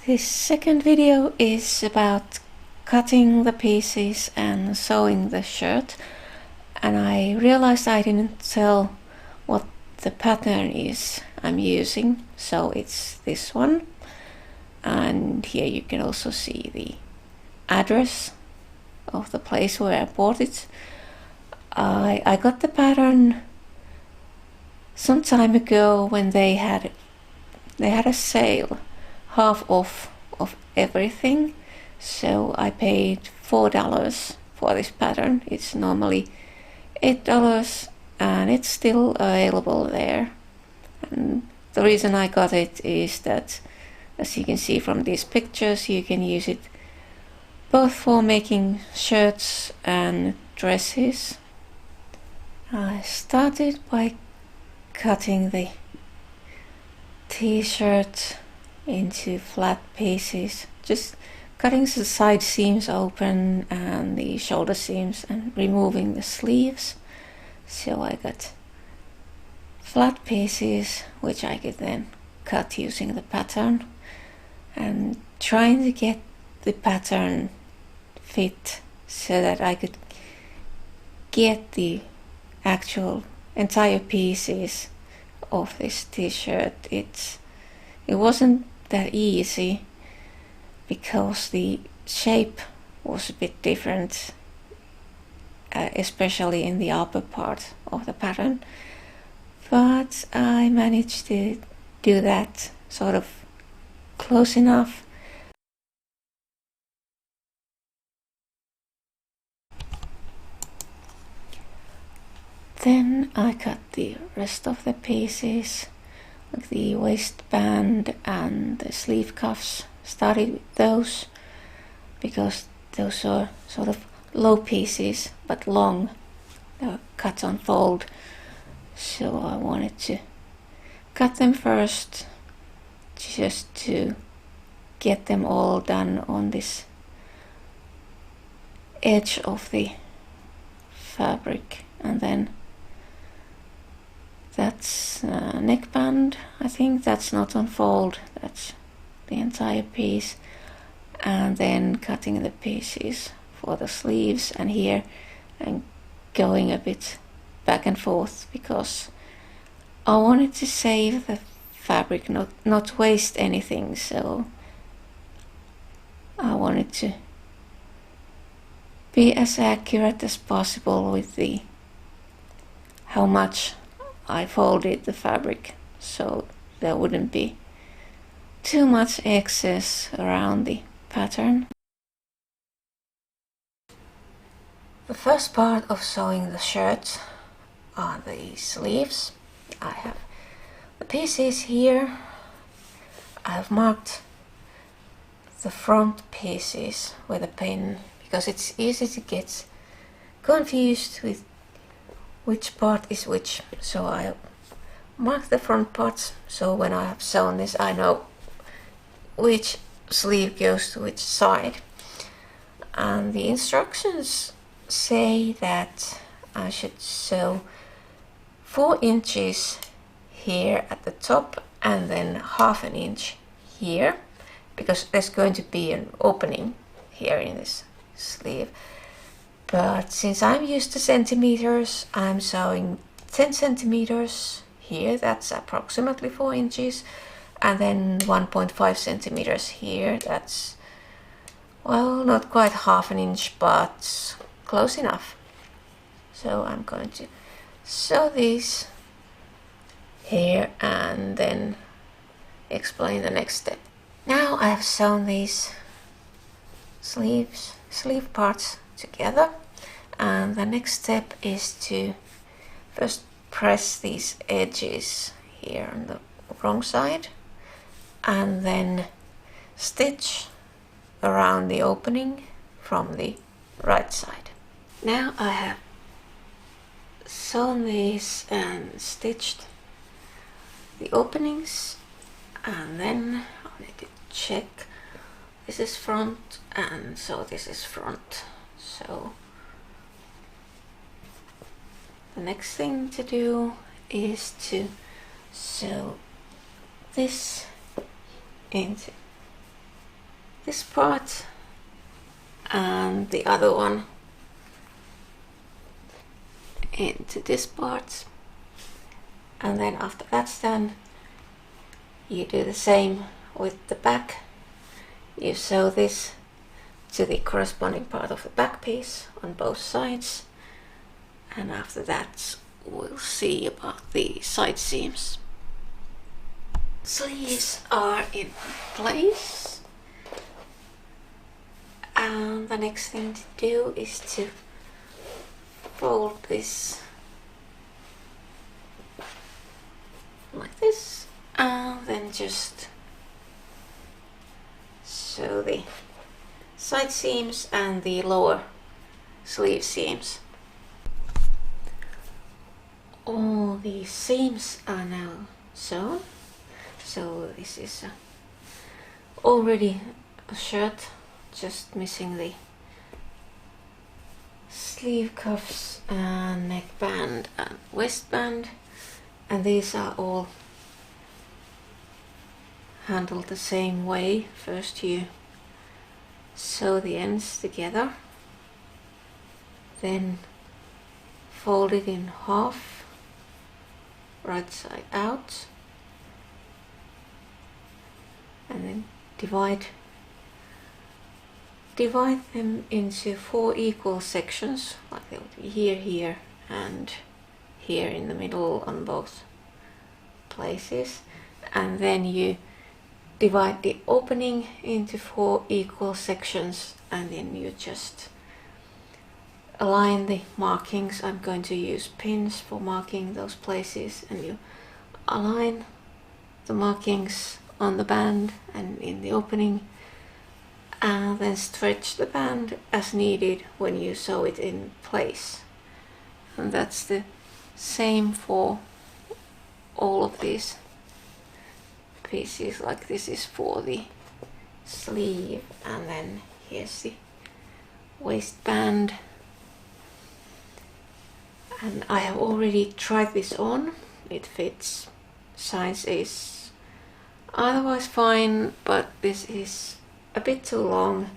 This second video is about cutting the pieces and sewing the shirt, and I realized I didn't tell what the pattern is I'm using, so it's this one, and here you can also see the address of the place where I bought it. I got the pattern some time ago when they had a sale, half off of everything, so I paid $4 for this pattern. It's normally $8 and it's still available there. And the reason I got it is that, as you can see from these pictures, you can use it both for making shirts and dresses. I started by cutting the t-shirt into flat pieces, just cutting the side seams open and the shoulder seams and removing the sleeves. So I got flat pieces which I could then cut using the pattern, and trying to get the pattern fit so that I could get the actual entire pieces of this t-shirt. It wasn't that easy because the shape was a bit different, especially in the upper part of the pattern, but I managed to do that sort of close enough. Then I cut the rest of the pieces, like the waistband and the sleeve cuffs. Started with those because those are sort of low pieces but long. They were cut on fold, so I wanted to cut them first just to get them all done on this edge of the fabric. And then that's neckband. I think that's not on fold, that's the entire piece. And then cutting the pieces for the sleeves and here, and going a bit back and forth because I wanted to save the fabric, not waste anything, so I wanted to be as accurate as possible with the how much I folded the fabric, so there wouldn't be too much excess around the pattern. The first part of sewing the shirt are the sleeves. I have the pieces here. I have marked the front pieces with a pen because it's easy to get confused with which part is which. So I mark the front parts, so when I have sewn this I know which sleeve goes to which side. And the instructions say that I should sew 4 inches here at the top and then half an inch here, because there's going to be an opening here in this sleeve. But since I'm used to centimeters, I'm sewing 10 centimeters here, that's approximately 4 inches, and then 1.5 centimeters here, that's, well, not quite half an inch, but close enough. So I'm going to sew these here and then explain the next step. Now I have sewn these sleeve parts together, and the next step is to first press these edges here on the wrong side and then stitch around the opening from the right side. Now I have sewn these and stitched the openings, and then I need to check this is front and so this is front. So the next thing to do is to sew this into this part and the other one into this part, and then after that's done you do the same with the back. You sew this to the corresponding part of the back piece on both sides, and after that we'll see about the side seams. Sleeves are in place, and the next thing to do is to fold this like this, and then just sew the side seams and the lower sleeve seams. All the seams are now sewn, so this is already a shirt, just missing the sleeve cuffs and neckband and waistband, and these are all handled the same way. First you sew the ends together, then fold it in half, right side out, and then divide them into 4 equal sections, like they would be here, here, and here in the middle on both places, and then you divide the opening into 4 equal sections, and then you just align the markings. I'm going to use pins for marking those places, and you align the markings on the band and in the opening, and then stretch the band as needed when you sew it in place. And that's the same for all of these pieces. Like this is for the sleeve, and then here's the waistband, and I have already tried this on. It fits, size is otherwise fine, but this is a bit too long,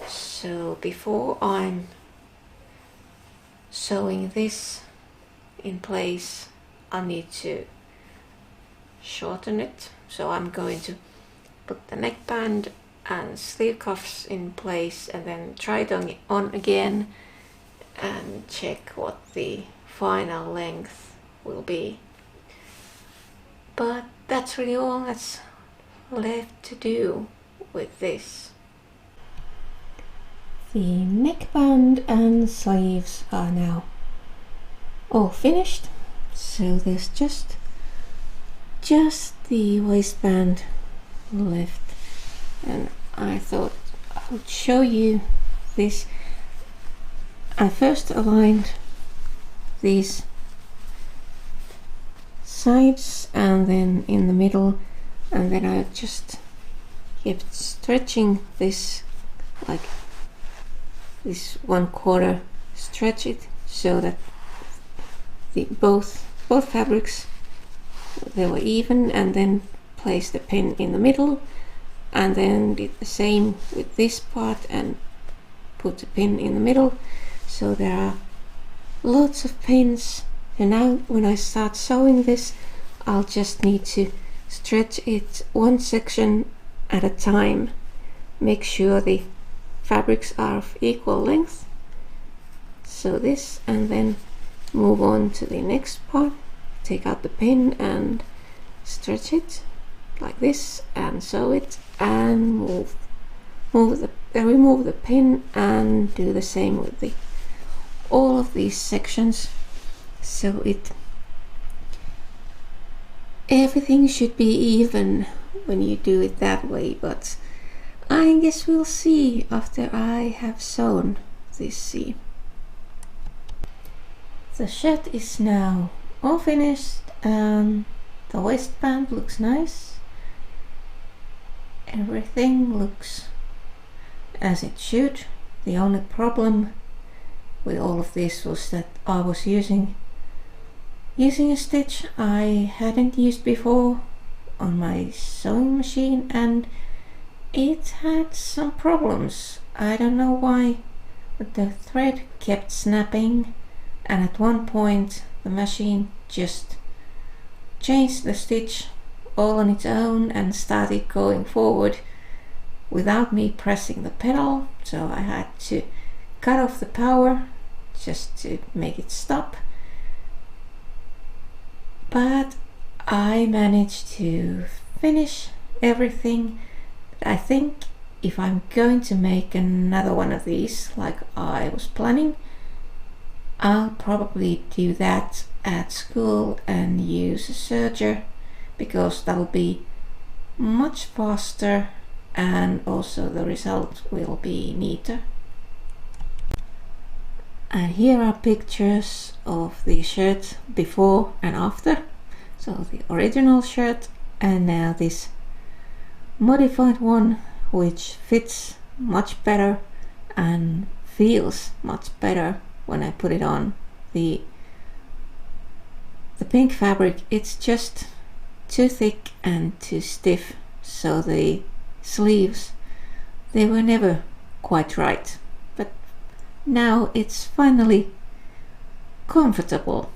so before I'm sewing this in place I need to shorten it. So I'm going to put the neckband and sleeve cuffs in place and then try it on again and check what the final length will be. But that's really all that's left to do with this. The neckband and sleeves are now all finished, so there's just the waistband left, and I thought I would show you this. I first aligned these sides and then in the middle, and then I just kept stretching this, like this 1/4 stretch it, so that the both fabrics, they were even, and then place the pin in the middle, and then did the same with this part and put the pin in the middle. So there are lots of pins, and now when I start sewing this I'll just need to stretch it one section at a time, make sure the fabrics are of equal length, so this, and then move on to the next part, take out the pin and stretch it like this and sew it, and remove the pin and do the same with all of these sections. So everything should be even when you do it that way, but I guess we'll see after I have sewn this seam. The shirt is now all finished and the waistband looks nice. Everything looks as it should. The only problem with all of this was that I was using a stitch I hadn't used before on my sewing machine, and it had some problems. I don't know why, but the thread kept snapping, and at one point the machine just changed the stitch all on its own and started going forward without me pressing the pedal, so I had to cut off the power just to make it stop. But I managed to finish everything. I think if I'm going to make another one of these like I was planning, I'll probably do that at school and use a serger, because that'll be much faster and also the result will be neater. And here are pictures of the shirt before and after. So the original shirt and now this modified one, which fits much better and feels much better when I put it on. The pink fabric, it's just too thick and too stiff, so the sleeves, they were never quite right. But now it's finally comfortable.